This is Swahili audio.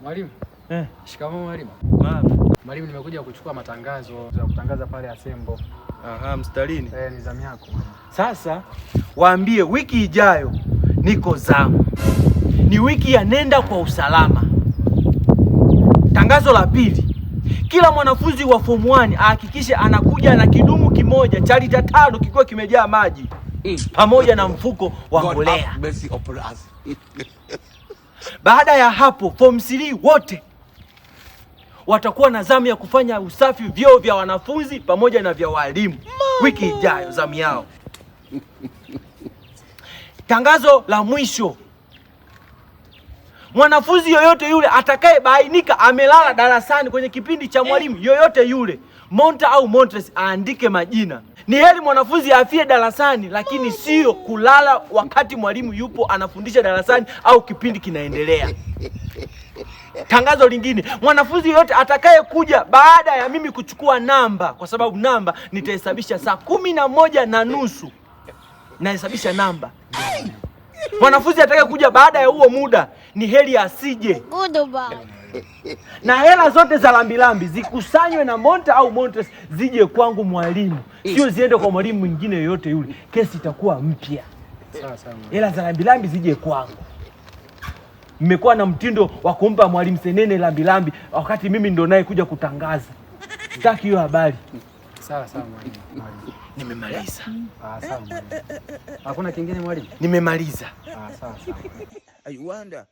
Mwalimu. Shikamoo mwalimu. Mwalimu, nimekuja kuchukua matangazo ya kutangaza pale Asembo. Aha, mstarini. Ni zamu yako. Sasa waambie wiki ijayo niko zamu. Ni wiki ya nenda kwa usalama. Tangazo la pili. Kila mwanafunzi wa form 1 ahakikishe anakuja na kidumu kimoja cha lita 5 kikiwa kimejaa maji pamoja na mfuko wa mbolea. Baada ya hapo form 3 wote watakuwa na zamu ya kufanya usafi vyoo vya wanafunzi pamoja na vya walimu. Wiki ijayo zamu yao. Tangazo la mwisho. Mwanafunzi yoyote yule atakayebainika amelala darasani kwenye kipindi cha mwalimu yoyote yule, Monta au Montres, aandike majina. Ni heri mwanafunzi afie darasani, lakini sio kulala wakati mwalimu yupo anafundisha darasani au kipindi kinaendelea. Tangazo lingine, mwanafunzi yoyote atakayekuja baada ya mimi kuchukua namba, kwa sababu namba nitahesabisha saa 11:30. Nahesabisha namba. Mwanafunzi atakayekuja baada ya huo muda ni heri asije. Na hela zote za lambilambi zikusanywe na Monta au Montres zije kwangu mwalimu, sio ziende kwa mwalimu mwingine yoyote yule. Kesi itakuwa mpya. Sawa. Hela za lambilambi zije kwangu. Mmekuwa na mtindo wa kumpa mwalimu Senene lambilambi wakati mimi ndo naye kuja kutangaza. Sitaki hiyo habari. Sawa mwalimu. Nimemaliza. Sawa mwalimu. Hakuna kingine mwalimu? Nimemaliza. Sawa. I wonder